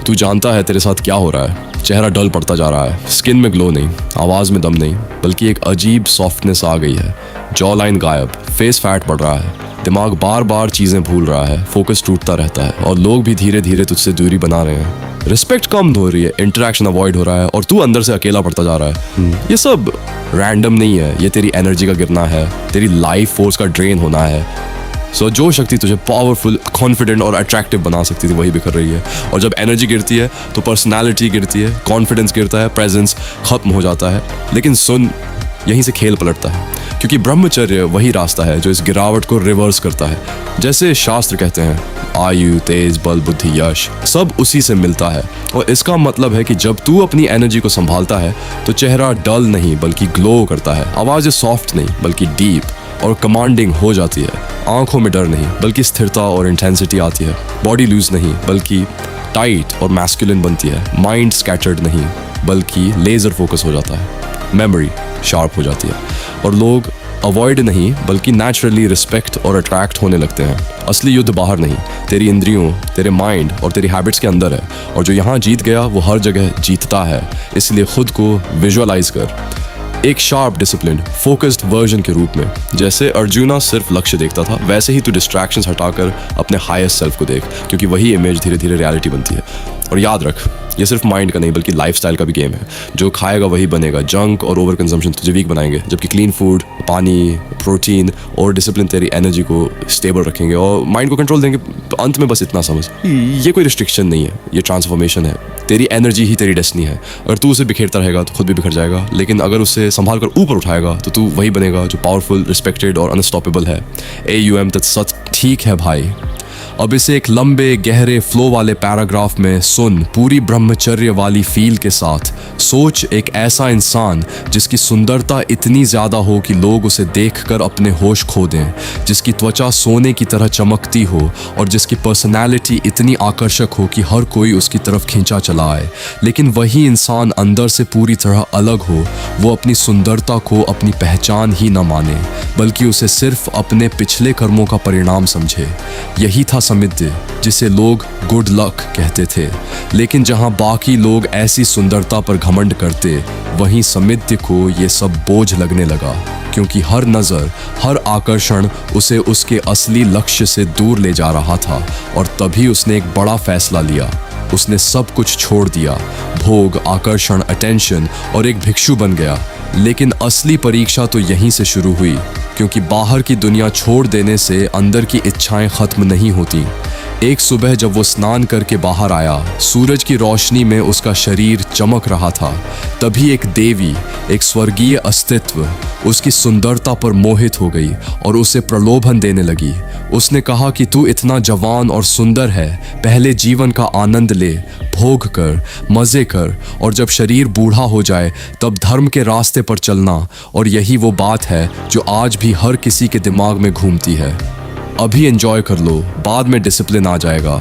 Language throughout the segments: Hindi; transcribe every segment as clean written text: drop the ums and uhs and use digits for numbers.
तू जानता है तेरे साथ क्या हो रहा है। चेहरा डल पड़ता जा रहा है, स्किन में ग्लो नहीं, आवाज़ में दम नहीं, बल्कि एक अजीब सॉफ्टनेस आ गई है। जॉ लाइन गायब, फेस फैट बढ़ रहा है, दिमाग बार बार चीज़ें भूल रहा है, फोकस टूटता रहता है और लोग भी धीरे धीरे तुझसे दूरी बना रहे हैं। रिस्पेक्ट कम हो रही है, इंटरेक्शन अवॉइड हो रहा है और तू अंदर से अकेला पड़ता जा रहा है। ये सब रैंडम नहीं है, ये तेरी एनर्जी का गिरना है, तेरी लाइफ फोर्स का ड्रेन होना है। सो जो शक्ति तुझे पावरफुल, कॉन्फिडेंट और अट्रैक्टिव बना सकती थी वही बिखर रही है। और जब एनर्जी गिरती है तो पर्सनालिटी गिरती है, कॉन्फिडेंस गिरता है, प्रेजेंस खत्म हो जाता है। लेकिन सुन, यहीं से खेल पलटता है, क्योंकि ब्रह्मचर्य वही रास्ता है जो इस गिरावट को रिवर्स करता है। जैसे शास्त्र कहते हैं, आयु, तेज, बल, बुद्धि, यश सब उसी से मिलता है। और इसका मतलब है कि जब तू अपनी एनर्जी को संभालता है तो चेहरा डल नहीं बल्कि ग्लो करता है, आवाज़ सॉफ्ट नहीं बल्कि डीप और कमांडिंग हो जाती है, आंखों में डर नहीं बल्कि स्थिरता और इंटेंसिटी आती है, बॉडी लूज नहीं बल्कि टाइट और मैस्कुलिन बनती है, माइंड स्कैटर्ड नहीं बल्कि लेजर फोकस हो जाता है, मेमोरी शार्प हो जाती है और लोग अवॉइड नहीं बल्कि नेचुरली रिस्पेक्ट और अट्रैक्ट होने लगते हैं। असली युद्ध बाहर नहीं, तेरी इंद्रियों, तेरे माइंड और तेरी हैबिट्स के अंदर है। और जो यहाँ जीत गया वो हर जगह जीतता है। इसलिए खुद को विजुअलाइज कर एक शार्प, डिसिप्लिन, फोकस्ड वर्जन के रूप में। जैसे अर्जुना सिर्फ लक्ष्य देखता था, वैसे ही तू डिस्ट्रैक्शंस हटाकर अपने हाईएस्ट सेल्फ को देख, क्योंकि वही इमेज धीरे धीरे रियलिटी बनती है। और याद रख, ये सिर्फ माइंड का नहीं बल्कि लाइफस्टाइल का भी गेम है। जो खाएगा वही बनेगा। जंक और ओवर कंजम्पशन तुझे वीक बनाएंगे, जबकि क्लीन फूड, पानी, प्रोटीन और डिसिप्लिन तेरी एनर्जी को स्टेबल रखेंगे और माइंड को कंट्रोल देंगे। अंत में बस इतना समझ, ये कोई रिस्ट्रिक्शन नहीं है, ये ट्रांसफॉर्मेशन है। तेरी एनर्जी ही तेरी डेस्टिनी है। अगर तू उसे बिखेरता रहेगा तो खुद भी बिखर जाएगा, लेकिन अगर उसे संभाल कर ऊपर उठाएगा तो तू वही बनेगा जो पावरफुल, रिस्पेक्टेड और अनस्टॉपेबल है। AUM तक सच ठीक है भाई। अब इसे एक लंबे गहरे फ्लो वाले पैराग्राफ में सुन, पूरी ब्रह्मचर्य वाली फील के साथ। सोच एक ऐसा इंसान जिसकी सुंदरता इतनी ज़्यादा हो कि लोग उसे देखकर अपने होश खो दें, जिसकी त्वचा सोने की तरह चमकती हो और जिसकी पर्सनैलिटी इतनी आकर्षक हो कि हर कोई उसकी तरफ खींचा चला आए। लेकिन वही इंसान अंदर से पूरी तरह अलग हो, वो अपनी सुंदरता को अपनी पहचान ही न माने बल्कि उसे सिर्फ अपने पिछले कर्मों का परिणाम समझे। यही था समिध्य, जिसे लोग गुड लक कहते थे। लेकिन जहां बाकी लोग ऐसी सुंदरता पर घमंड करते, वहीं समिध्य को ये सब बोझ लगने लगा, क्योंकि हर नज़र, हर आकर्षण उसे उसके असली लक्ष्य से दूर ले जा रहा था। और तभी उसने एक बड़ा फैसला लिया। उसने सब कुछ छोड़ दिया, भोग, आकर्षण, अटेंशन, और एक भिक्षु बन गया। लेकिन असली परीक्षा तो यहीं से शुरू हुई, क्योंकि बाहर की दुनिया छोड़ देने से अंदर की इच्छाएं खत्म नहीं होती। एक सुबह जब वो स्नान करके बाहर आया, सूरज की रोशनी में उसका शरीर चमक रहा था। तभी एक देवी, एक स्वर्गीय अस्तित्व उसकी सुंदरता पर मोहित हो गई और उसे प्रलोभन देने लगी। उसने कहा कि तू इतना जवान और सुंदर है, पहले जीवन का आनंद ले, भोग कर, मज़े कर, और जब शरीर बूढ़ा हो जाए तब धर्म के रास्ते पर चलना। और यही वो बात है जो आज भी हर किसी के दिमाग में घूमती है। अभी एंजॉय कर लो, बाद में डिसिप्लिन आ जाएगा।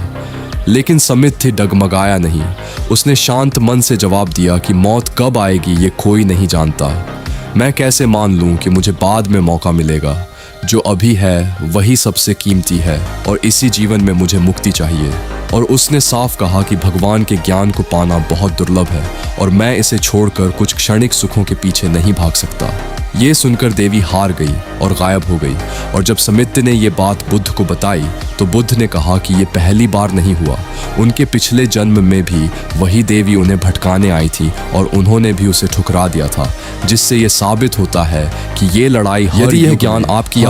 लेकिन समिध्य डगमगाया नहीं। उसने शांत मन से जवाब दिया कि मौत कब आएगी ये कोई नहीं जानता। मैं कैसे मान लूं कि मुझे बाद में मौका मिलेगा? जो अभी है वही सबसे कीमती है और इसी जीवन में मुझे मुक्ति चाहिए। और उसने साफ कहा कि भगवान के ज्ञान को पाना बहुत दुर्लभ है और मैं इसे छोड़कर कुछ क्षणिक सुखों के पीछे नहीं भाग सकता। ये सुनकर देवी हार गई और गायब हो गई। और जब समिध्य ने ये बात बुद्ध को बताई तो बुद्ध ने कहा कि ये पहली बार नहीं हुआ। उनके पिछले जन्म में भी वही देवी उन्हें भटकाने आई थी और उन्होंने भी उसे ठुकरा दिया था, जिससे ये साबित होता है कि ये लड़ाई, यदि यह ज्ञान आपकी